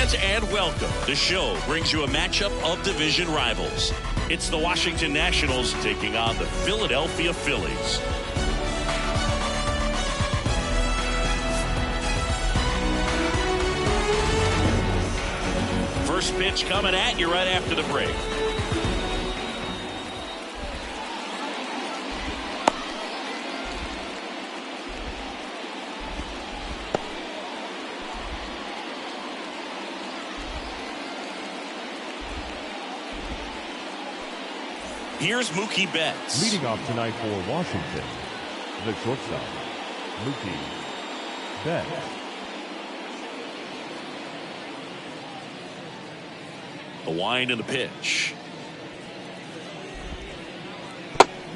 fans, and welcome. The show brings you a matchup of division rivals. It's the Washington Nationals taking on the Philadelphia Phillies. First pitch coming at you right after the break. Here's Mookie Betts. Leading off tonight for Washington, the shortstop, Mookie Betts. A wind in the pitch.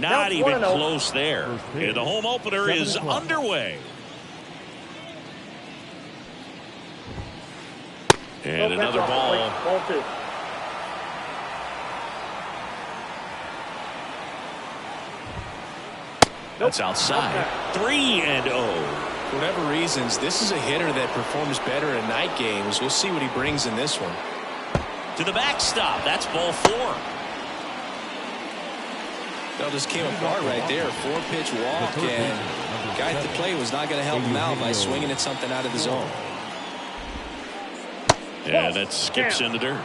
Not even close there. And the home opener is underway. And another ball. Ball two. That's outside. 3-0. For whatever reasons, this is a hitter that performs better in night games. We'll see what he brings in this one. To the backstop. That's ball 4. That just came apart right there. 4-pitch walk, and the guy at the plate was not going to help him out by swinging at something out of the zone. Yeah, that skips in the dirt.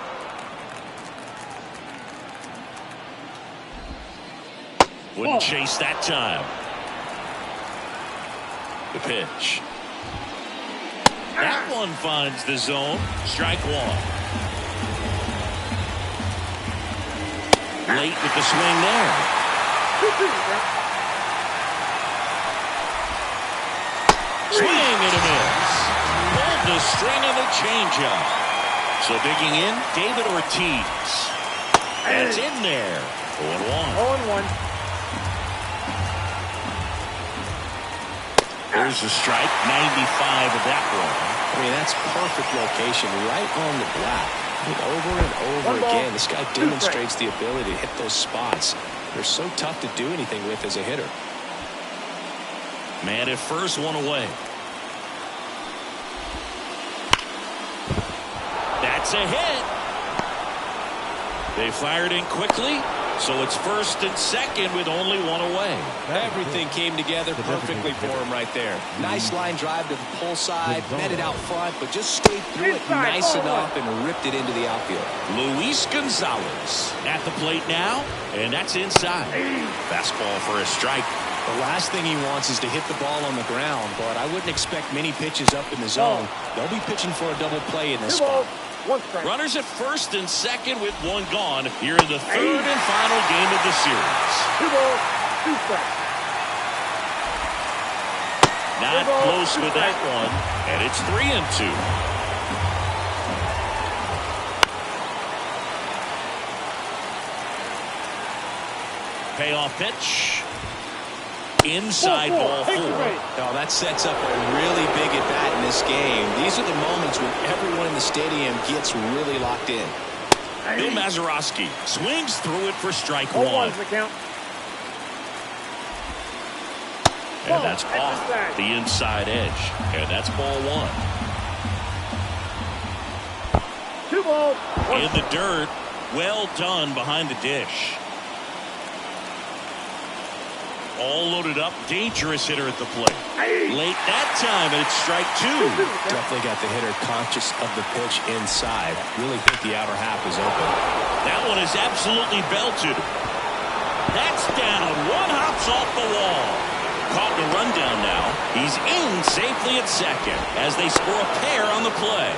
Wouldn't chase that time. The pitch. That one finds the zone. Strike one. Late with the swing there. Swing and a miss. Pulled the string on the changeup. So digging in, David Ortiz. And it's in there. 0-1. 0-1. There's a strike, 95 of that one. I mean, that's perfect location, right on the black. And over and over again, this guy demonstrates the ability to hit those spots. They're so tough to do anything with as a hitter. Man at first, one away. That's a hit. They fired in quickly. So it's first and second with only one away. Everything came together perfectly for him right there. Nice line drive to the pull side, met it out front, but just stayed through it nice enough and ripped it into the outfield. Luis Gonzalez at the plate now, and that's inside. Fastball for a strike. The last thing he wants is to hit the ball on the ground, but I wouldn't expect many pitches up in the zone. They'll be pitching for a double play in this spot. Runners at first and second with one gone here in the third and final game of the series. 2 balls, 2 strikes. Not close with that one, and it's 3-2. Payoff pitch. Inside ball 4. Oh, that sets up a really big at bat in this game. These are the moments when everyone in the stadium gets really locked in. Bill Mazeroski swings through it for strike 1. And that's off the inside edge. And that's ball 1. 2 balls. In the dirt. Well done behind the dish. All loaded up, dangerous hitter at the plate. Late that time, and it's strike 2. Definitely got the hitter conscious of the pitch inside. Really think the outer half is open. That one is absolutely belted. That's down. One hops off the wall. Caught the rundown now. He's in safely at second as they score a pair on the play.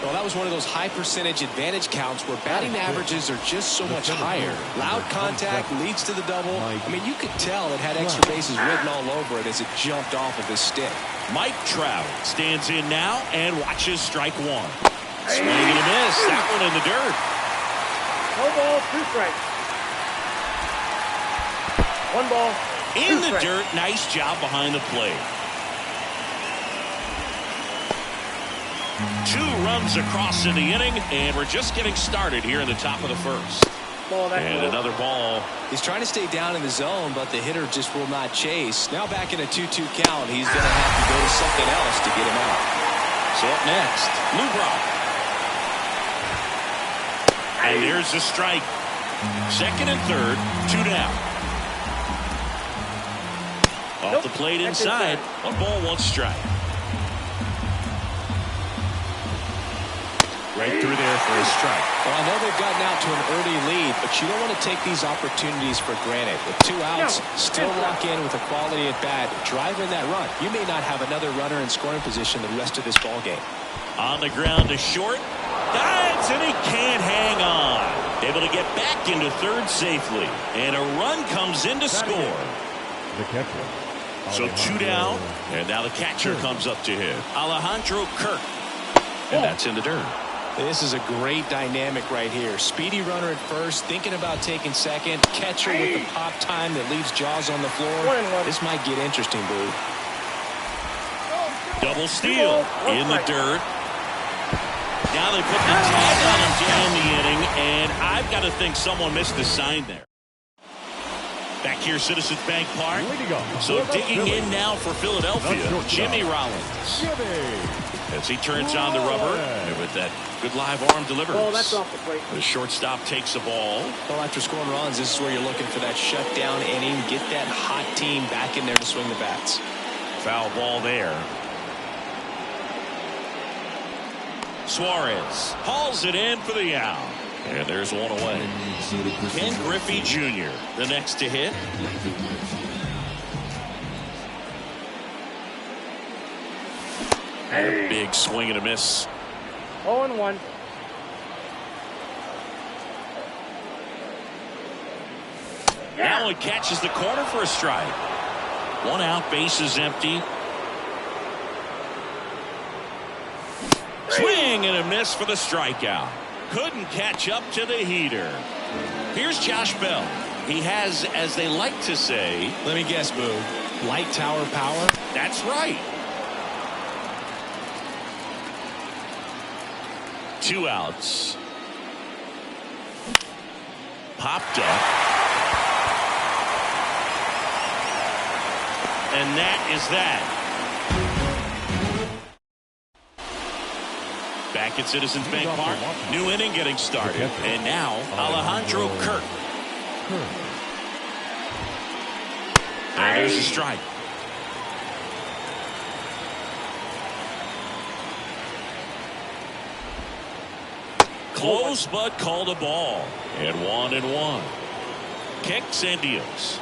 Well, that was one of those high percentage advantage counts where batting averages are just so much higher. Loud contact leads to the double. I mean, you could tell it had extra bases written all over it as it jumped off of his stick. Mike Trout stands in now and watches strike 1. Swing and a miss. That one in the dirt. 1 ball, 2 strikes. 1 ball. In the dirt. Nice job behind the plate. 2 runs across in the inning, and we're just getting started here in the top of the first. And another ball. He's trying to stay down in the zone, but the hitter just will not chase. Now back in a 2-2 count, he's going to have to go to something else to get him out. So up next, Lubrock. And there's the strike. Second and third, 2 down. Off the plate inside, 1-1 strike. Right through there for a strike. Well, I know they've gotten out to an early lead, but you don't want to take these opportunities for granted. With 2 outs, still lock in with a quality at bat, drive in that run. You may not have another runner in scoring position the rest of this ball game. On the ground to short. Dives, and he can't hang on. Able to get back into third safely. And a run comes in to score. The catcher. So 2 down, and now the catcher comes up to hit. Alejandro Kirk. And that's in the dirt. This is a great dynamic right here. Speedy runner at first, thinking about taking second. Catcher with the pop time that leaves Jaws on the floor. This might get interesting, Boo. Double steal in the dirt. Now they put the tag on him to end the inning, and I've got to think someone missed the sign there. Back here, Citizens Bank Park. So digging in now for Philadelphia, Jimmy Rollins. As he turns on the rubber, and with that good live arm delivers. Oh, that's off the plate. The shortstop takes the ball. Well, after scoring runs, this is where you're looking for that shutdown inning. Get that hot team back in there to swing the bats. Foul ball there. Suarez hauls it in for the out. And there's one away. Ken Griffey Jr., the next to hit. And a big swing and a miss. 0-1. Now it catches the corner for a strike. 1 out, base is empty. Swing and a miss for the strikeout. Couldn't catch up to the heater. Here's Josh Bell. He has, as they like to say, let me guess, Boo, light tower power? That's right. 2 outs. Popped up. And that is that. Back at Citizens Bank Park. New inning getting started. And now Alejandro Kirk. And there's a strike. Close, but called a ball. And 1-1. Kicks and deals.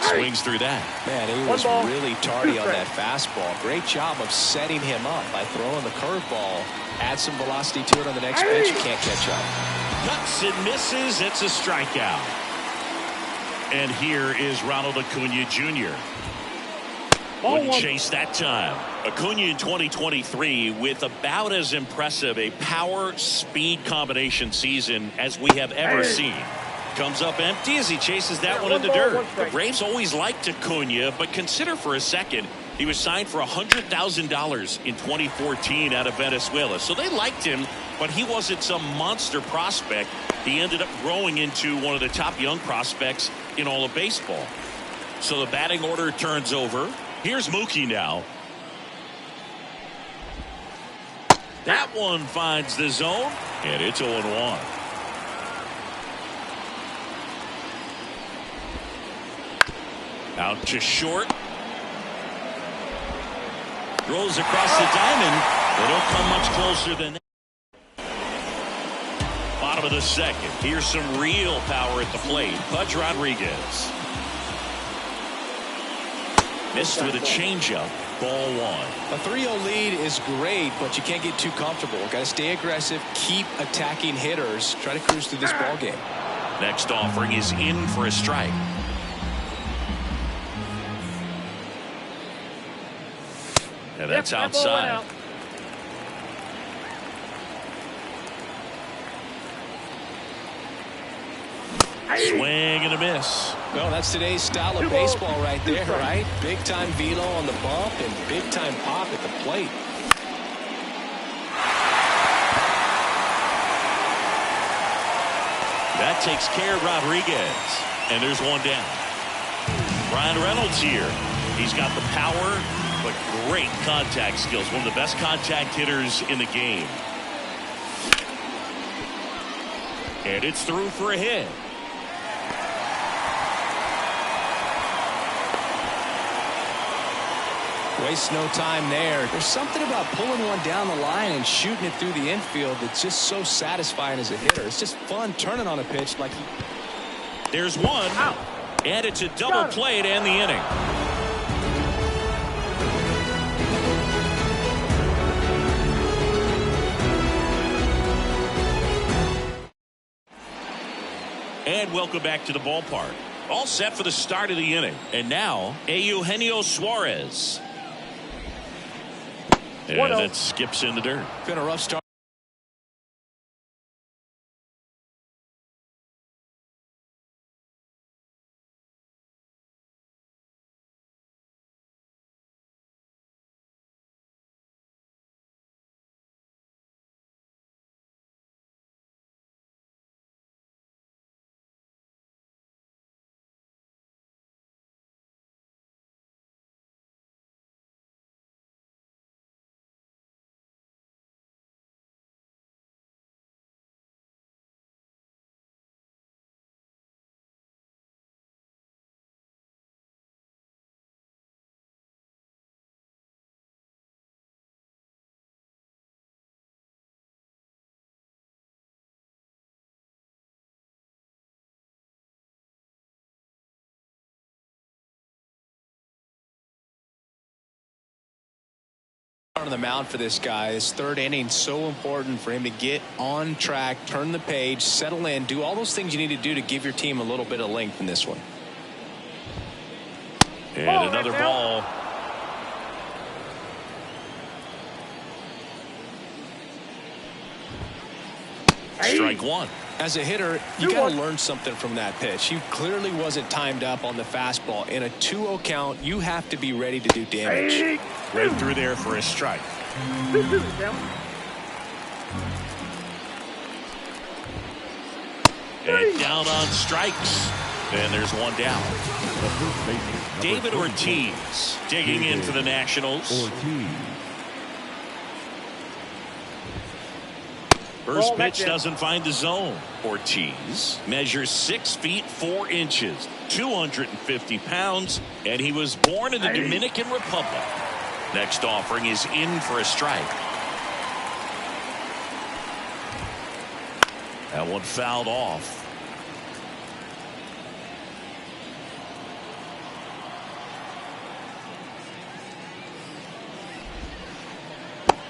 Swings through that. Man, he was really tardy on that fastball. Great job of setting him up by throwing the curveball. Add some velocity to it on the next pitch. You can't catch up. Cuts and misses. It's a strikeout. And here is Ronald Acuna Jr. Wouldn't chase that time. Acuna in 2023 with about as impressive a power-speed combination season as we have ever seen. Comes up empty as he chases that one in the dirt. The Braves always liked Acuna, but consider for a second he was signed for $100,000 in 2014 out of Venezuela. So they liked him, but he wasn't some monster prospect. He ended up growing into one of the top young prospects in all of baseball. So the batting order turns over. Here's Mookie now. That one finds the zone, and it's 0-1. Out to short. Throws across the diamond. They don't come much closer than that. Bottom of the second. Here's some real power at the plate. Pudge Rodriguez. Missed with a changeup. Ball 1. A 3-0 lead is great, but you can't get too comfortable. Got to stay aggressive, keep attacking hitters, try to cruise through this ball game. Next offering is in for a strike. And that's outside. Swing and a miss. Well, that's today's style of baseball right there, right? Big time velo on the bump and big time pop at the plate. That takes care of Rodriguez. And there's one down. Ryan Reynolds here. He's got the power, but Great contact skills. One of the best contact hitters in the game. And it's through for a hit. Waste no time there. There's something about pulling one down the line and shooting it through the infield that's just so satisfying as a hitter. It's just fun turning on a pitch like he... There's one. Out. And it's a double play to end the inning. And welcome back to the ballpark. All set for the start of the inning. And now, Eugenio Suarez. And that skips in the dirt. Been a rough start. On the mound for this guy. His third inning so important for him to get on track, turn the page, settle in, do all those things you need to do to give your team a little bit of length in this one. And another ball. Strike one. As a hitter, you got to learn something from that pitch. He clearly wasn't timed up on the fastball. In a 2-0 count, you have to be ready to do damage. Right through there for a strike. And down on strikes. And there's one down. David Ortiz digging in for the Nationals. First pitch doesn't find the zone. Ortiz measures 6 feet 4 inches, 250 pounds, and he was born in the Dominican Republic. Next offering is in for a strike. That one fouled off.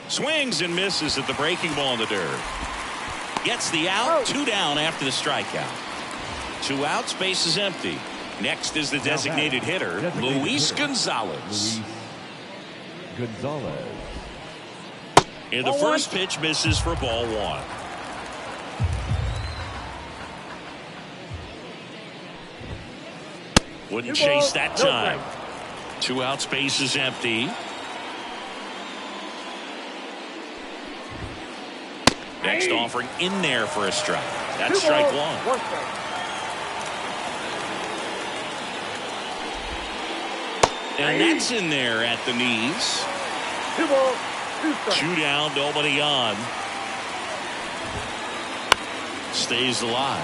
Swings and misses at the breaking ball in the dirt. Gets the out. 2 down after the strikeout. 2 outs, base is empty. Next is the designated hitter, Luis Gonzalez. And the first pitch misses for ball 1. Wouldn't chase that time. 2 outs, base is empty. Next offering in there for a strike. That's strike 1. And that's in there at the knees. 2 down, nobody on. Stays alive.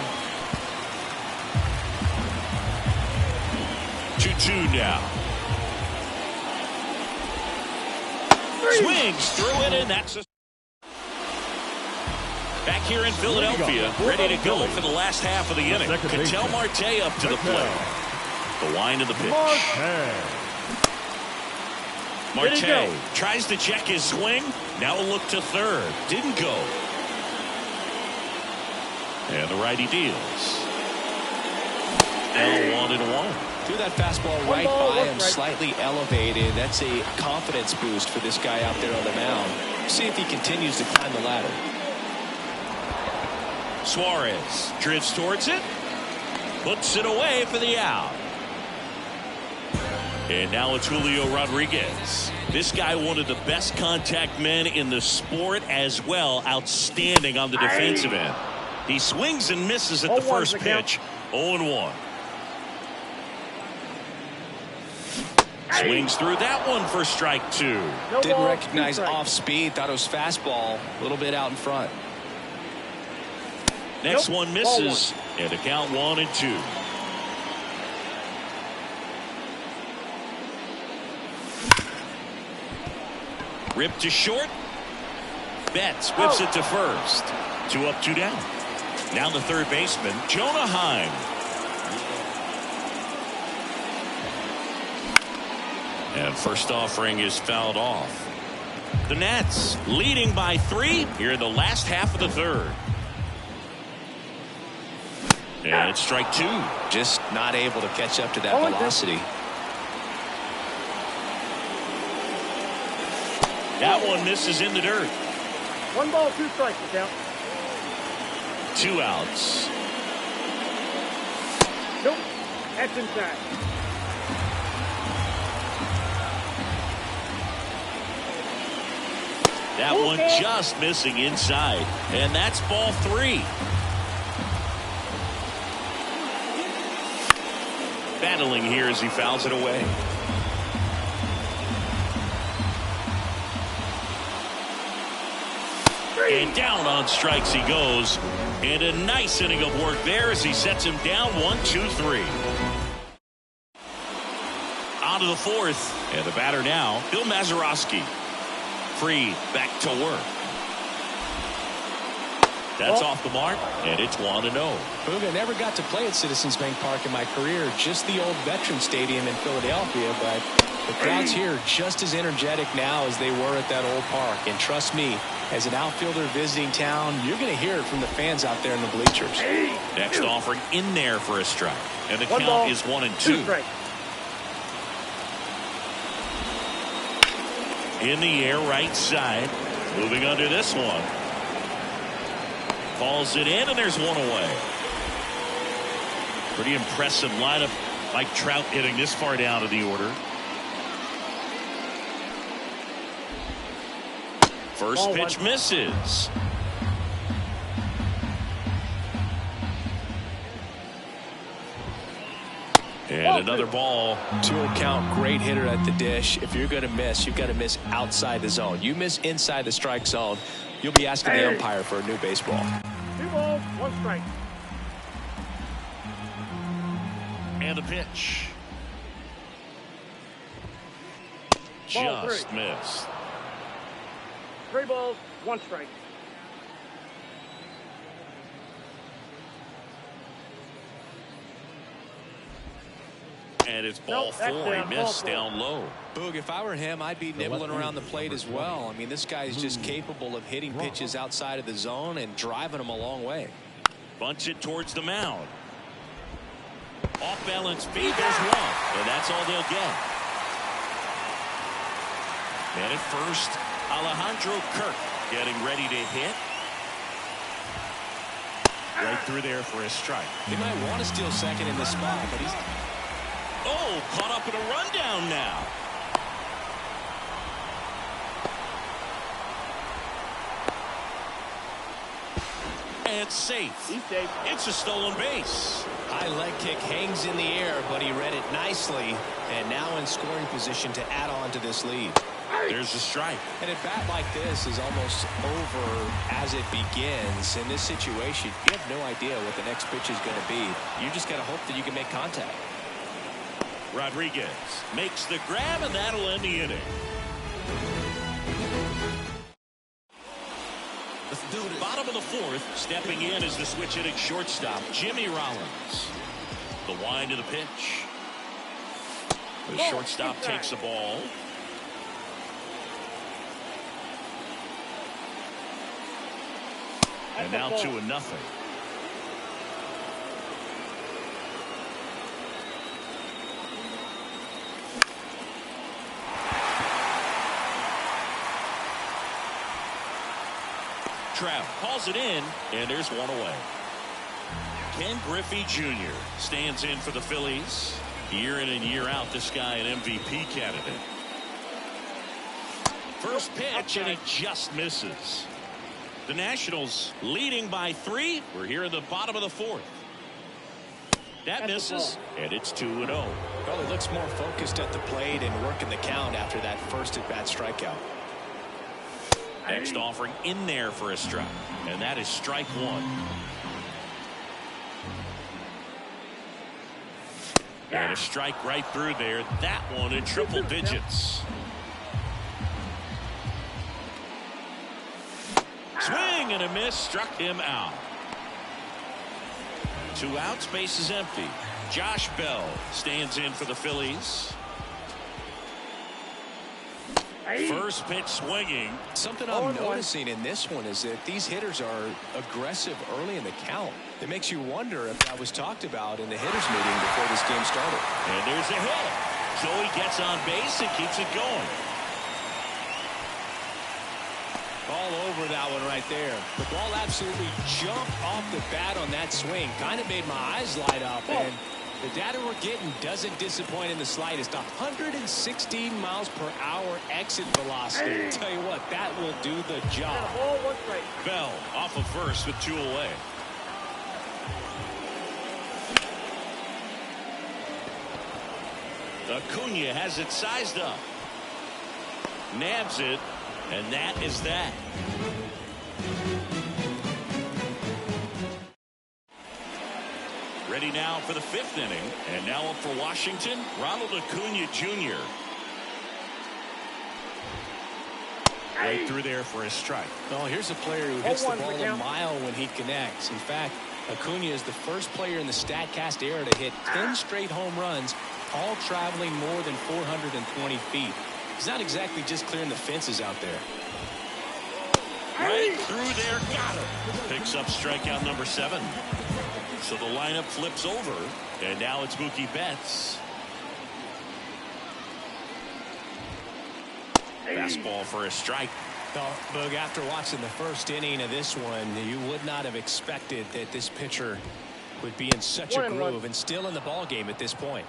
2-2 now. Swings through it, and that's a... Back here in Philadelphia, ready to go for the last half of the inning. Ketel Marte up to the plate. The wind of the pitch. Marte tries to check his swing. Now a look to third. Didn't go. And the righty deals. And 1-1. Threw that fastball right by him, slightly elevated. That's a confidence boost for this guy out there on the mound. See if he continues to climb the ladder. Suarez drifts towards it, puts it away for the out. And now it's Julio Rodriguez. This guy, one of the best contact men in the sport as well. Outstanding on the defensive end. He swings and misses at the first pitch. 0-1. Swings through that one for strike 2. No Didn't ball, recognize 2 strikes. off speed. Thought it was fastball. A little bit out in front. Next Nope. one misses. And the count 1-2. Ripped to short. Betts whips it to first. 2 up, 2 down. Now the third baseman, Jonah Heim. And first offering is fouled off. The Nats leading by 3 here in the last half of the third. And it's strike 2. Just not able to catch up to that Oh, velocity. That one misses in the dirt. 1 ball, 2 strikes, the count. 2 outs. Nope. That's inside. That one just missing inside. And that's ball 3. Battling here as he fouls it away. And down on strikes he goes. And a nice inning of work there as he sets him down 1-2-3. On to the 4th. And the batter now, Bill Mazeroski. Free, back to work. That's off the mark, and it's 1-0. Boog, I never got to play at Citizens Bank Park in my career, just the old Veterans Stadium in Philadelphia, but the crowds here just as energetic now as they were at that old park. And trust me, as an outfielder visiting town, you're going to hear it from the fans out there in the bleachers. Next offering in there for a strike, and the 1 count ball, is 1-2. 2 strikes. In the air, right side. Moving under this one. Falls it in, and there's 1 away. Pretty impressive lineup. Mike Trout hitting this far down to the order. First Ball pitch 1. misses. And another ball. 2 count, great hitter at the dish. If you're going to miss, you've got to miss outside the zone. You miss inside the strike zone, you'll be asking the umpire for a new baseball. 2 balls, 1 strike. And the pitch. Ball Just 3. missed. 3 balls, 1 strike. And it's ball Nope, that's 4. down, He ball missed 4. down low. Boog, if I were him, I'd be nibbling around the plate as well. I mean, this guy is just capable of hitting pitches outside of the zone and driving them a long way. Bunts it towards the mound. Off balance feed, there's 1. And that's all they'll get. And at first, Alejandro Kirk getting ready to hit. Right through there for a strike. He might want to steal second in this spot, but he's... Oh, caught up in a rundown now. And safe. He's safe. It's a stolen base. High leg kick hangs in the air, but he read it nicely. And now in scoring position to add on to this lead. There's a strike. And a bat like this is almost over as it begins. In this situation, you have no idea what the next pitch is going to be. You just got to hope that you can make contact. Rodriguez makes the grab, and that'll end the inning. Bottom of the 4th, stepping in as the switch hitting shortstop, Jimmy Rollins. The wind of the pitch. The shortstop takes the ball. And now 2-0. Trout calls it in, and there's 1 away. Ken Griffey Jr. stands in for the Phillies. Year in and year out, this guy an MVP candidate. First pitch, and he just misses. The Nationals leading by 3. We're here in the bottom of the 4th. That misses, and it's 2-0. Well, he looks more focused at the plate and working the count after that first at-bat strikeout. Next offering in there for a strike, and that is strike one. And a strike right through there. That one in triple digits. Swing and a miss, struck him out. 2 outs, base is empty. Josh Bell stands in for the Phillies. First pitch swinging. Something I'm noticing in this one is that these hitters are aggressive early in the count. It makes you wonder if that was talked about in the hitters meeting before this game started. And there's a hit. Joey gets on base and keeps it going. All over that one right there. The ball absolutely jumped off the bat on that swing. Kind of made my eyes light up. And the data we're getting doesn't disappoint in the slightest. 116 miles per hour exit velocity. Tell you what, that will do the job. Bell off of first with 2 away. Acuna has it sized up. Nabs it, and that is that. Ready now for the 5th inning. And now up for Washington, Ronald Acuna Jr. Right through there for a strike. Oh, here's a player who hits the ball a mile when he connects. In fact, Acuna is the first player in the StatCast era to hit 10 straight home runs, all traveling more than 420 feet. He's not exactly just clearing the fences out there. Right through there, got him. Picks up strikeout number 7. So the lineup flips over, and now it's Mookie Betts. Fastball for a strike. Well, Boog, after watching the first inning of this one, you would not have expected that this pitcher would be in such a groove and still in the ball game at this point.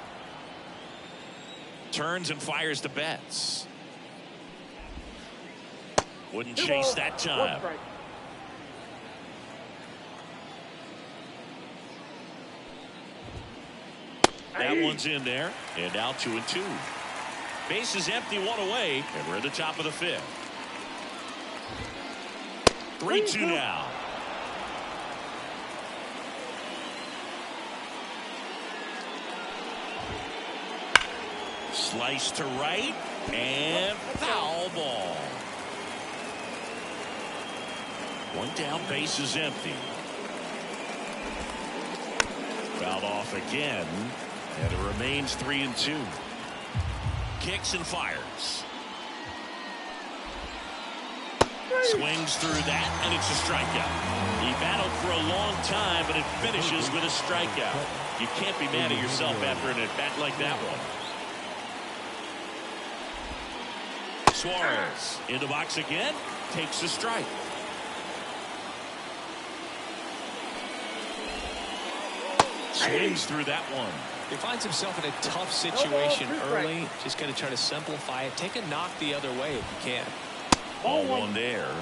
Turns and fires to Betts. Wouldn't chase that time. That one's in there, and now 2-2. Base is empty, 1 away, and we're at the top of the 5th. 3-2 now. Slice to right, and foul ball. 1 down, base is empty. Fouled off again, and it remains 3-2. Kicks and fires. Swings through that, and it's a strikeout. He battled for a long time, but it finishes with a strikeout. You can't be mad at yourself after an at-bat like that one. Suarez in the box again, takes a strike. Swings through that one. He finds himself in a tough situation early. Just got to try to simplify it. Take a knock the other way if you can. Ball 1 there.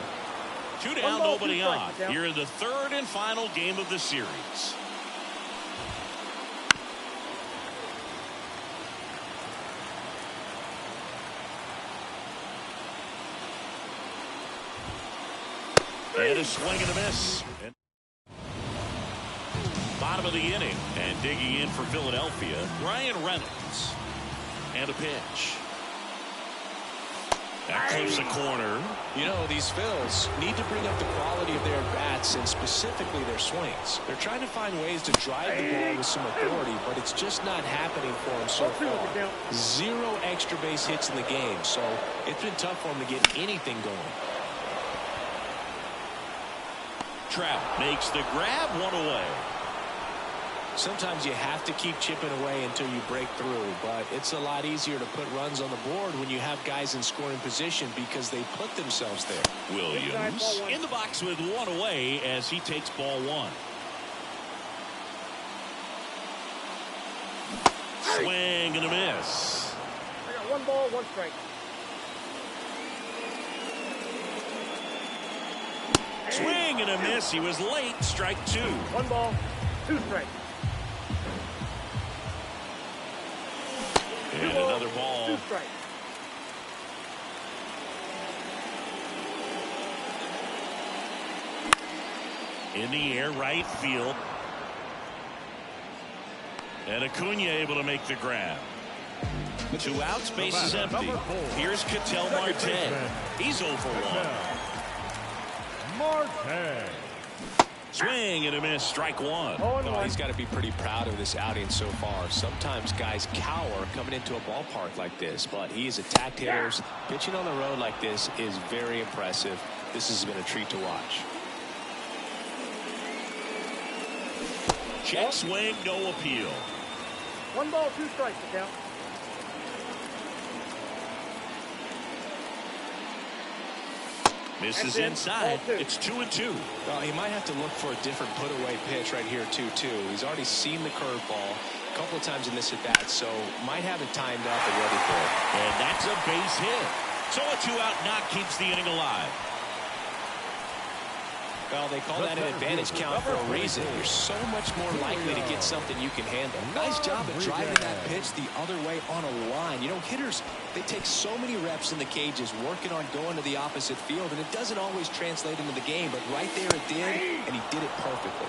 2 down, nobody on. Here in the 3rd and final game of the series. And a swing and a miss. Bottom of the inning, and digging in for Philadelphia, Ryan Reynolds. And a pitch. That clips a corner. You know, these Phils need to bring up the quality of their bats and specifically their swings. They're trying to find ways to drive the ball with some authority, but it's just not happening for them so far. 0 extra base hits in the game, so it's been tough for them to get anything going. Trout makes the grab, 1 away. Sometimes you have to keep chipping away until you break through, but it's a lot easier to put runs on the board when you have guys in scoring position because they put themselves there. Williams in the box with 1 away as he takes ball 1. Swing and a miss. I got 1 ball, 1 strike. Swing and a miss. He was late. Strike 2. 1 ball, 2 strikes. And another ball. 2 strikes. In the air, right field. And Acuna able to make the grab. 2 outs, base is empty. Here's Ketel Marte. He's 0 for 1. Marte. Swing and a miss, strike 1. Oh, he's got to be pretty proud of this outing so far. Sometimes guys cower coming into a ballpark like this, but he has attacked hitters. Pitching on the road like this is very impressive. This has been a treat to watch. Check swing, no appeal. 1 ball, 2 strikes to count. Misses inside. It's 2-2. Well, he might have to look for a different put-away pitch right here, 2-2. He's already seen the curveball a couple of times in this at-bat, so might have it timed up and ready for it. And that's a base hit. So a 2-out knock keeps the inning alive. Well, they call that an advantage count for a reason. You're so much more likely to get something you can handle. Nice job of driving that pitch the other way on a line. You know, hitters, they take so many reps in the cages working on going to the opposite field, and it doesn't always translate into the game, but right there it did, and he did it perfectly.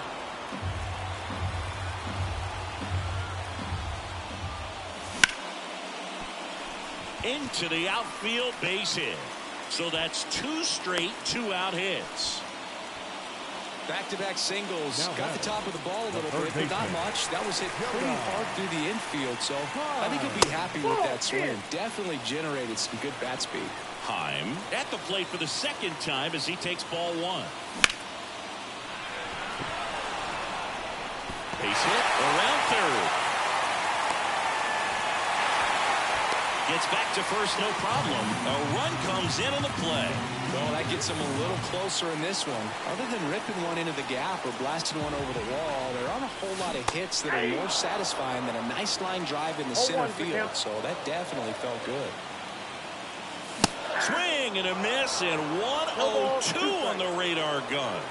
Into the outfield, base hit. So that's 2 straight 2-out hits. Back-to-back singles. Got the top of the ball a little bit, but not much. That was hit pretty hard through the infield, so I think he'll be happy with that swing. Definitely generated some good bat speed. Heim at the plate for the 2nd time as he takes ball 1. Base hit around 3rd. Gets back to first, no problem. A run comes in on the play. Well, that gets him a little closer in this one. Other than ripping one into the gap or blasting one over the wall, there aren't a whole lot of hits that are more satisfying than a nice line drive in the center field. So that definitely felt good. Swing and a miss, and 1-0-2 on the radar gun.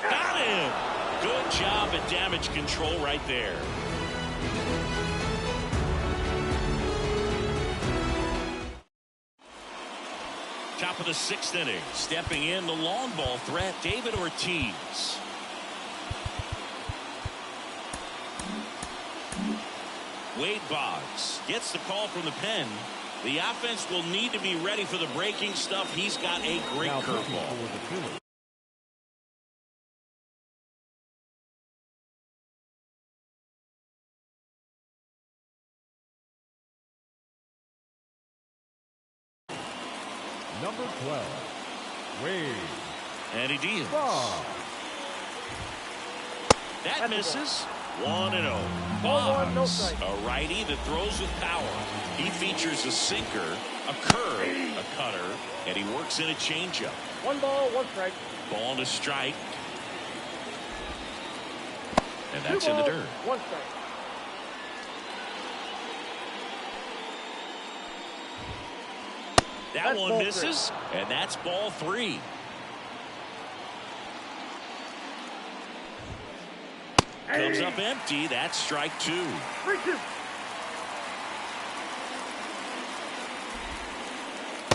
Got him. Good job at damage control right there. Top of the 6th inning. Stepping in the long ball threat, David Ortiz. Wade Boggs gets the call from the pen. The offense will need to be ready for the breaking stuff. He's got a great curveball. Number 12, Wade. And he deals. That misses. 1-0. Boggs, a righty that throws with power. He features a sinker, a curve, a cutter, and he works in a changeup. 1 ball, 1 strike. Ball to strike. And that's in the dirt. 1 strike. That one misses, and that's ball 3. Comes up empty. That's strike 2. 3-2.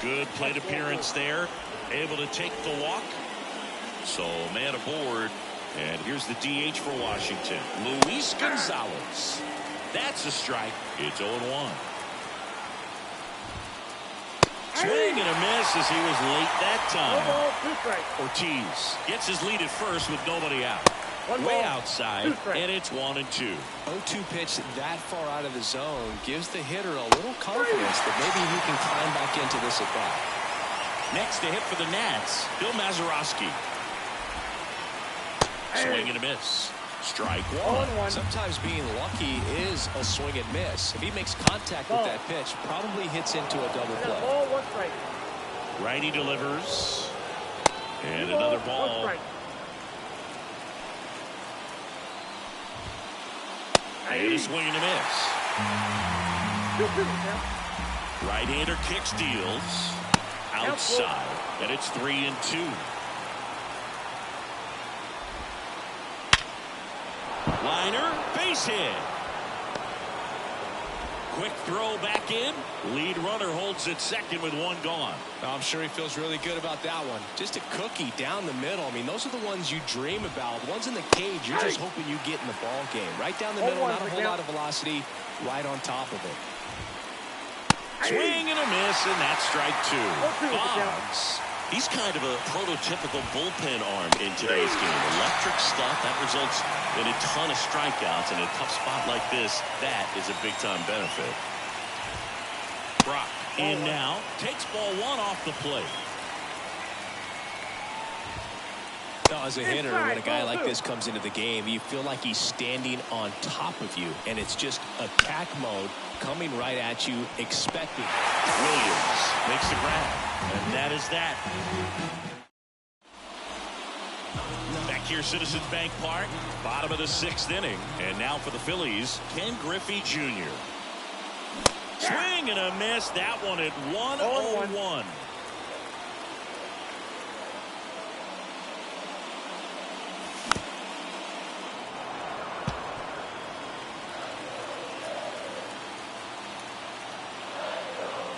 Good plate appearance there. Able to take the walk. So man aboard. And here's the DH for Washington, Luis Gonzalez. That's a strike. It's 0-1. Swing and a miss as he was late that time. 1 ball, 2 strikes. Ortiz gets his lead at first with nobody out. Way outside, and it's 1-2. 0-2 pitch that far out of the zone gives the hitter a little confidence that maybe he can climb back into this at bat. Next to hit for the Nats, Bill Mazeroski. Swing and a miss. Strike 1. Sometimes being lucky is a swing and miss. If he makes contact with that pitch, probably hits into a double play. Ball, 1 strike. Righty delivers. And another ball. And a swing and a miss. Right-hander kicks, deals. Outside. And it's 3-2. Liner, base hit. Quick throw back in. Lead runner holds at second with one gone. I'm sure he feels really good about that one. Just a cookie down the middle. I mean, those are the ones you dream about. The ones in the cage, you're just hoping you get in the ball game. Right down the middle, not a whole lot of velocity, right on top of it. Swing and a miss, and that's strike two. Boggs, he's kind of a prototypical bullpen arm in today's game. Electric stuff that results in a ton of strikeouts. In a tough spot like this, that is a big-time benefit. Brock in now, takes ball one off the plate. Now, as a hitter, when a guy like this comes into the game, you feel like he's standing on top of you, and it's just attack mode coming right at you, expecting. Williams makes the grab, and that is that. Back here, Citizens Bank Park, bottom of the sixth inning, and now for the Phillies, Ken Griffey Jr. Swing and a miss. That one at 1-0-1.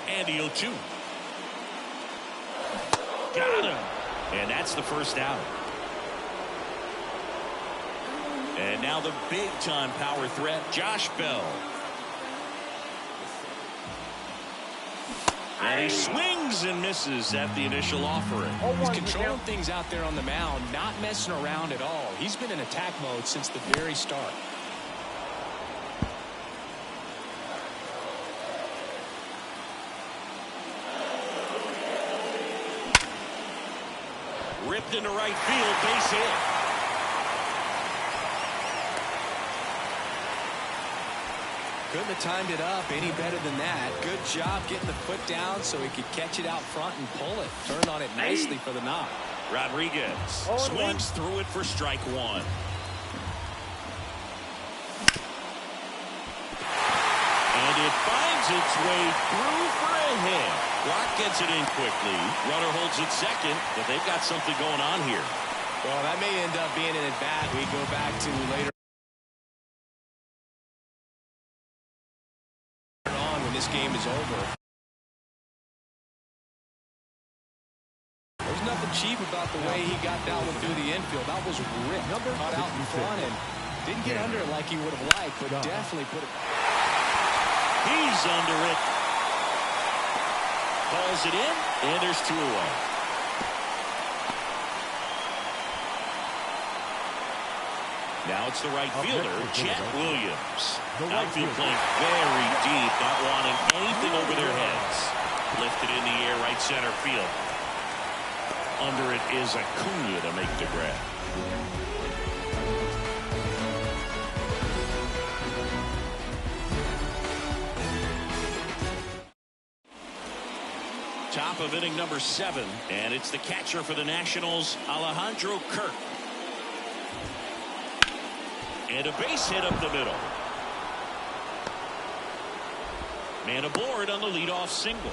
And the 0-2. Got him. And that's the first out. And now the big-time power threat, Josh Bell. And he swings and misses at the initial offering. He's controlling things out there on the mound, not messing around at all. He's been in attack mode since the very start. Ripped into right field, base hit. Couldn't have timed it up any better than that. Good job getting the foot down so he could catch it out front and pull it. Turned on it nicely for the knock. Rodriguez swings through it for strike one. And it finds its way through for a hit. Brock gets it in quickly. Runner holds it second, but they've got something going on here. Well, that may end up being an at-bat we go back to later on when this game is over. There's nothing cheap about the way he got that one through the infield. That was ripped, caught out in front, and didn't get under it like he would have liked, but definitely put it. He's under it. Calls it in, and there's two away. Now it's the right fielder, Chet Williams. Outfield playing very deep, not wanting anything over their heads. Lifted in the air, right center field. Under it is Acuna to make the grab. Top of inning number 7, and it's the catcher for the Nationals, Alejandro Kirk. And a base hit up the middle. Man aboard on the leadoff single.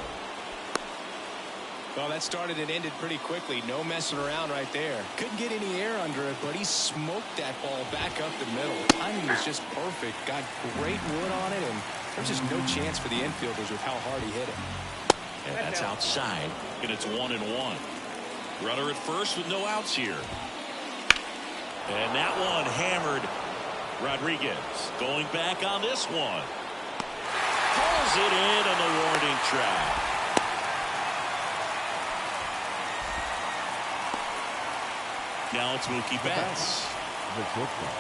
Well, that started and ended pretty quickly. No messing around right there. Couldn't get any air under it, but he smoked that ball back up the middle. Timing was just perfect. Got great wood on it, and there's just no chance for the infielders with how hard he hit it. And that's outside, and it's 1-1. Runner at first with no outs here. And that one hammered. Rodriguez going back on this one. Pulls it in on the warning track. Now it's Mookie Betts. The shortstop,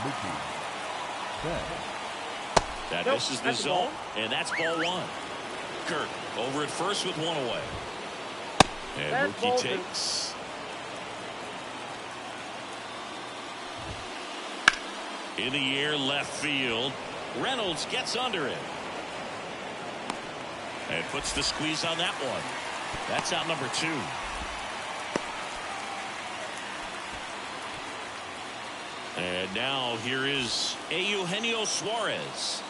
Mookie Betts. That misses the zone, and that's ball one. Kirk over at first with one away. And Mookie takes. In the air, left field. Reynolds gets under it. And puts the squeeze on that one. That's out number 2. And now here is Eugenio Suarez.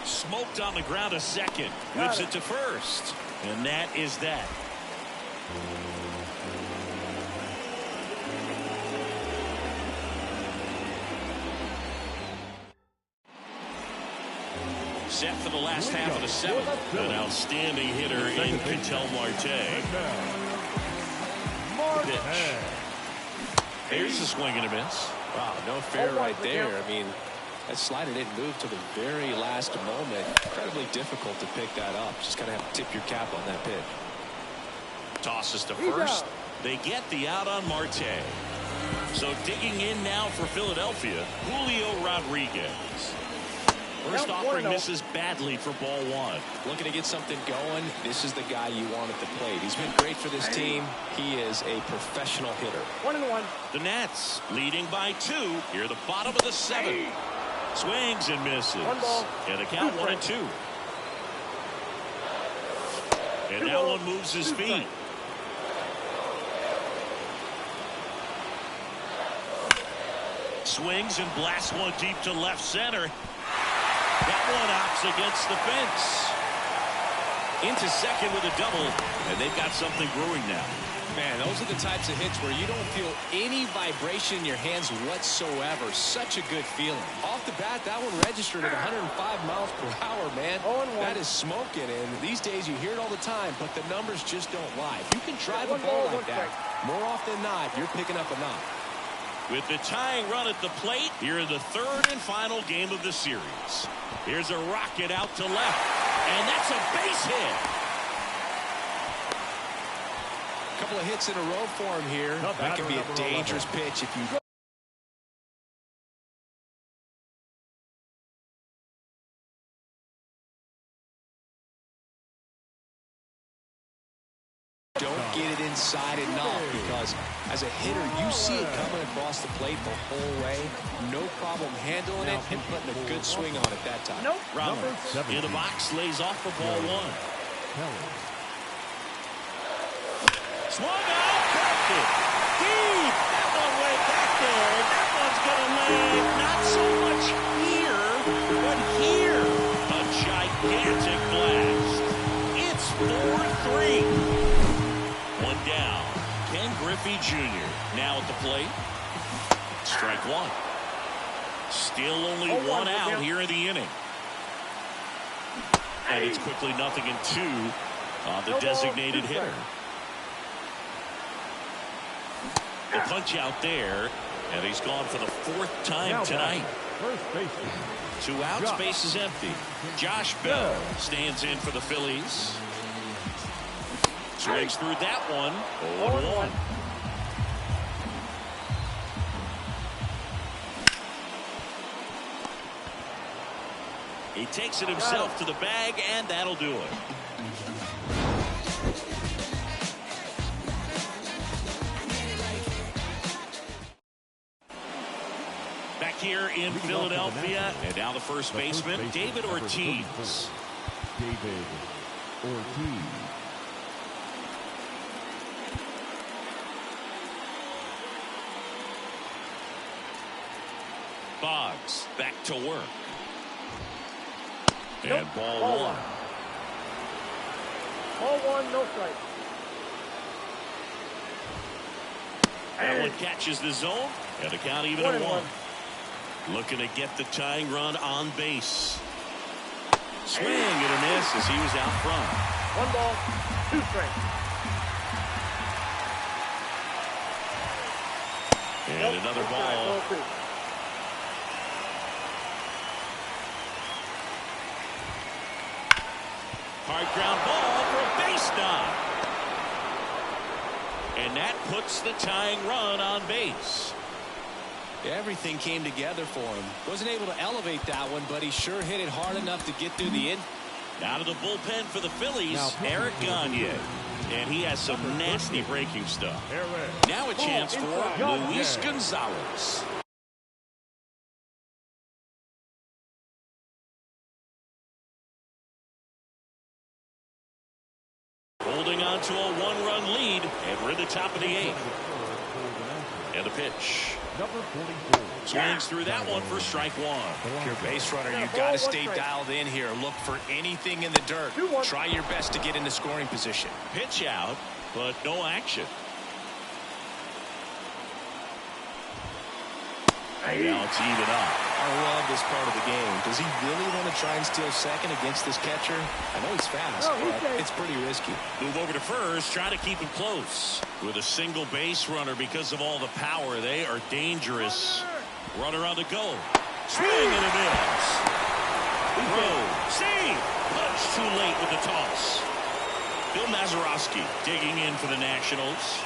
Smoked on the ground a second. Whips it to first. And that is that. set for the last half of the seventh. An outstanding hitter in Ketel Marte. Pitch. There's a swing and a miss. Wow, no fair right there. I mean, that slider didn't move till the very last moment. Incredibly difficult to pick that up. Just gotta have to tip your cap on that pitch. Tosses to first. They get the out on Marte. So digging in now for Philadelphia, Julio Rodriguez. First offering misses badly for ball one. Looking to get something going. This is the guy you want at the plate. He's been great for this team. He is a professional hitter. 1-1. The Nats leading by 2 here at the bottom of the 7th. Swings and misses. And the count 1-2. And now one moves his feet. Swings and blasts one deep to left center. That one opts against the fence. Into second with a double, and they've got something brewing now. Man, those are the types of hits where you don't feel any vibration in your hands whatsoever. Such a good feeling. Off the bat, that one registered at 105 miles per hour, man. That is smoking, and these days you hear it all the time, but the numbers just don't lie. If you can drive a ball like that, more often than not, you're picking up a knock. With the tying run at the plate, here in the 3rd and final game of the series. Here's a rocket out to left, and that's a base hit. A couple of hits in a row for him here. That can be a dangerous pitch if you don't get it inside enough, because as a hitter you see it coming across the plate the whole way. No problem handling it and putting a good swing on it that time. Ramos in the box, lays off for ball one. Swung out, cracked it deep. That one way back there. That one's gonna lay not so much here, but here. A gigantic blast. It's 4-3. One down. Ken Griffey Jr. now at the plate. Strike one. Still only one out here in the inning. And it's quickly 0-2 on the designated hitter. The punch out there, and he's gone for the 4th time tonight. 2 outs, base is empty. Josh Bell stands in for the Phillies. Swings through that one. 0-1. He takes it himself to the bag, and that'll do it. Back here in Philadelphia, and now the first baseman, David Ortiz. David Ortiz. Boggs back to work. And ball one. Ball one, no strike. That one catches the zone, and the count even at 1. Looking to get the tying run on base. Swing and a miss as he was out front. 1 ball, 2 strikes. And another ball. Hard ground ball for a base knock. And that puts the tying run on base. Everything came together for him. Wasn't able to elevate that one, but he sure hit it hard enough to get through the end. Out of the bullpen for the Phillies, Eric Gagne. And he has some nasty breaking stuff. Now a chance for Luis Gonzalez. Holding on to a 1-run lead, and we're at the top of the 8th. And the pitch. Number 44. Swings through that one for strike 1. If you're a base runner, you've got to stay dialed in here. Look for anything in the dirt. Try your best to get into scoring position. Pitch out, but no action. And now it's even up. I love this part of the game. Does he really want to try and steal second against this catcher? I know he's fast, but it's pretty risky. Move over to first, try to keep him close. With a single base runner because of all the power, they are dangerous. Runner on the go. Swing and a miss. Throw. Save. Punch too late with the toss. Bill Mazeroski digging in for the Nationals.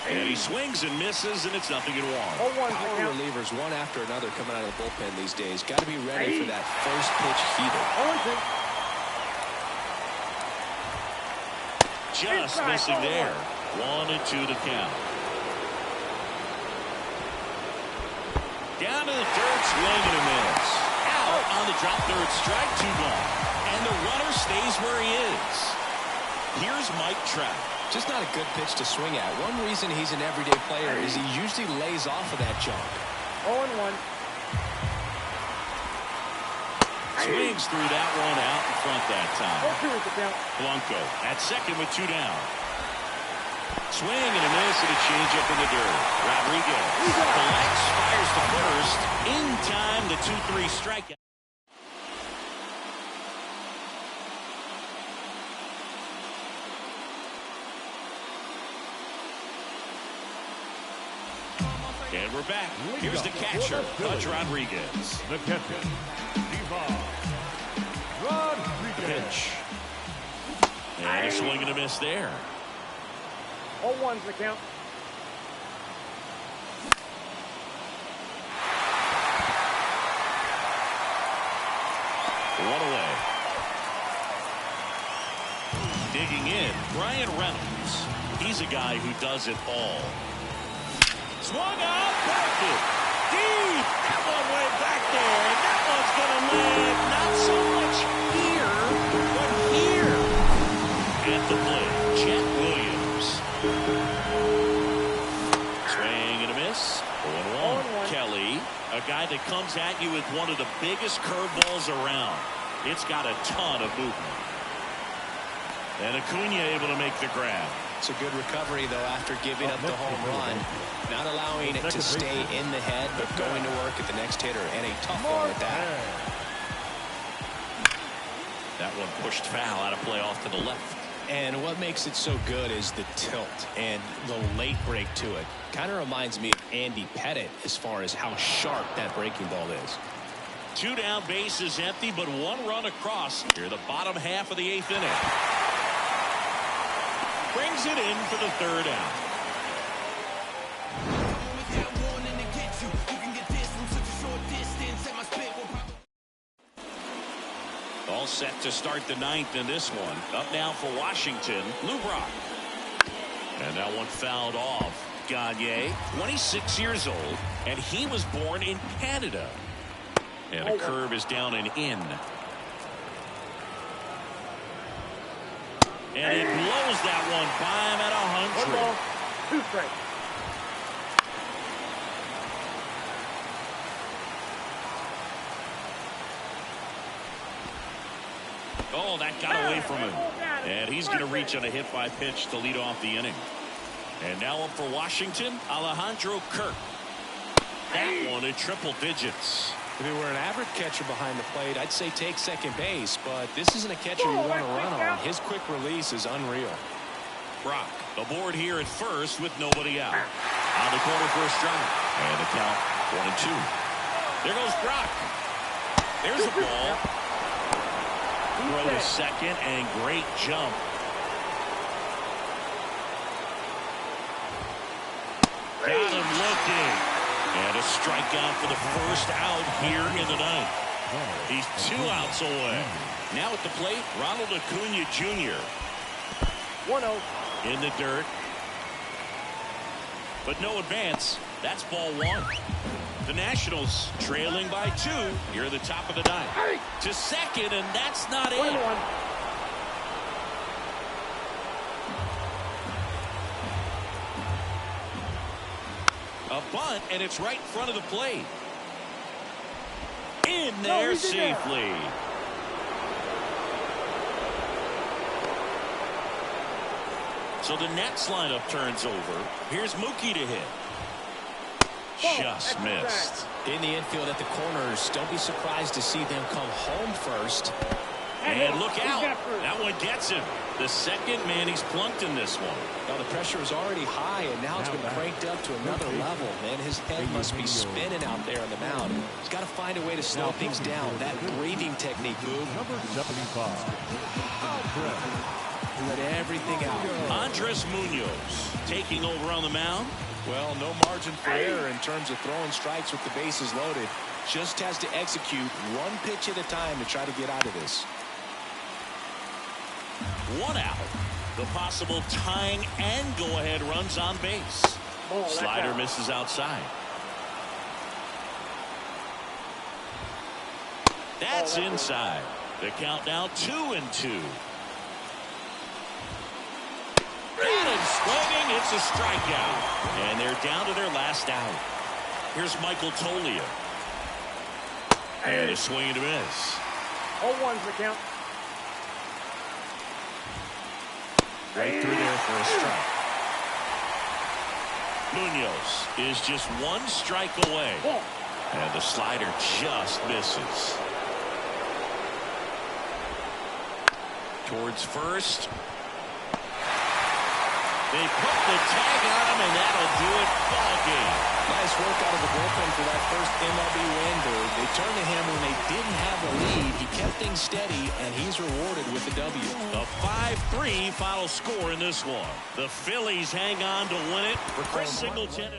And he swings and misses, and it's 0-1. Power relievers one after another coming out of the bullpen these days. Got to be ready for that first pitch heater. Just missing there. 1-2 to count. Down to the dirt, swing and a miss. Out on the drop, third strike, 2 gone. And the runner stays where he is. Here's Mike Trout. Just not a good pitch to swing at. One reason he's an everyday player is he usually lays off of that jump. 0-1. Swings through that one out in front that time. 0-2 is the count. Blanco at second with 2 down. Swing and a miss and a changeup in the dirt. Rodriguez collects, fires to first. In time, the 2-3 strikeout. And we're back. Here's the catcher, Pudge Rodriguez. The catcher, Rodriguez. Pitch. And a swing and a miss there. 0-1's the count. One away. Digging in, Brian Reynolds. He's a guy who does it all. Swung out, back it. Deep. That one went back there, and that one's going to land not so much here, but here. At the plate, Chet Williams. Swing and a miss. 0-1. Kelly, a guy that comes at you with one of the biggest curveballs around. It's got a ton of movement. And Acuna able to make the grab. It's a good recovery, though, after giving up the home run. Not allowing it to stay in the head, but going to work at the next hitter. And a tough one at that. That one pushed foul out of play off to the left. And what makes it so good is the tilt and the late break to it. Kind of reminds me of Andy Pettit as far as how sharp that breaking ball is. 2 down, bases empty, but 1 run across here the bottom half of the 8th inning. Brings it in for the 3rd out. All set to start the 9th in this one. Up now for Washington, Lou Brock. And that one fouled off. Gagne, 26 years old, and he was born in Canada. And a curve is down and in. And he blows that one by him at 100. 1 ball, 2 strikes. Oh, that got away from him. And he's going to reach on a hit by pitch to lead off the inning. And now up for Washington, Alejandro Kirk. That one at triple digits. If it were an average catcher behind the plate, I'd say take second base, but this isn't a catcher you want to run on. His quick release is unreal. Brock aboard here at first with nobody out. On the corner for a strike. And the count 1-2. There goes Brock. There's a ball. Throw to second and great jump. Got him looking. And a strikeout for the first out here in the 9th. He's 2 outs away. Now at the plate, Ronald Acuna Jr. 1-0. In the dirt. But no advance. That's ball 1. The Nationals trailing by 2 here at the top of the 9th. To second, and that's not it. 1-1. A bunt, and it's right in front of the plate. In there safely. So the Nets lineup turns over. Here's Mookie to hit. Just missed. In the infield at the corners, don't be surprised to see them come home first. And look out. That one gets him. The second man he's plunked in this one. Now the pressure is already high, and now it's been cranked up to another level. Man, his head must be spinning out there on the mound. He's got to find a way to slow things down. That breathing technique, Boog. Number 75. Let everything out. Andres Munoz taking over on the mound. Well, no margin for error in terms of throwing strikes with the bases loaded. Just has to execute one pitch at a time to try to get out of this. One out. The possible tying and go-ahead runs on base. Slider misses outside. That's inside. The count now 2-2. Got him swinging. It's a strikeout. And they're down to their last out. Here's Michael Tolia. And a swing and a miss. 0-1's the count. Right through there for a strike. Munoz is just one strike away. And the slider just misses. Towards first. They put the tag on him, and that'll do it. Ball game. Nice work out of the bullpen for that first MLB win, Bird. They turned to him when they didn't have the lead. He kept things steady, and he's rewarded with the W. A 5-3 final score in this one. The Phillies hang on to win it for Chris Singleton.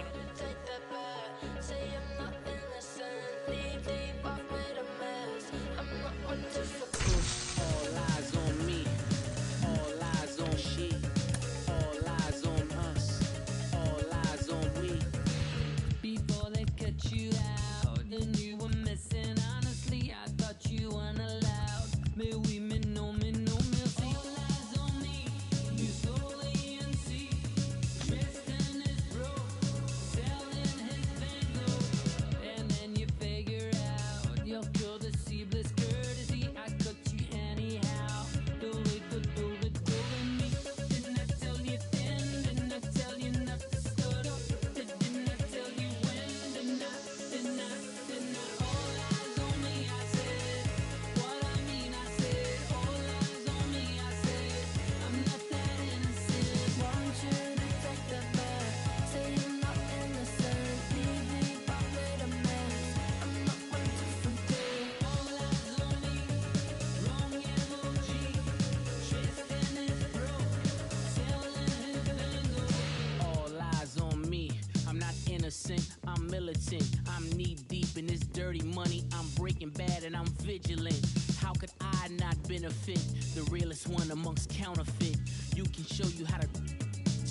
I'm militant, I'm knee deep in this dirty money. I'm breaking bad and I'm vigilant. How could I not benefit? The realest one amongst counterfeit. You can show you how to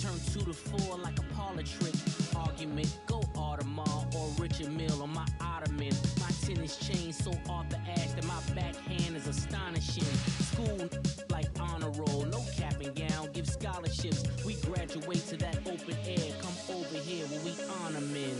turn 2 to 4 like a parlor trick. Argument, go Audemars or Richard Mille on my ottoman. My tennis chain so off the ash that my backhand is astonishing. School like honor roll, no cap and gown, give scholarships. We graduate to that open air. Come over here when we honor men.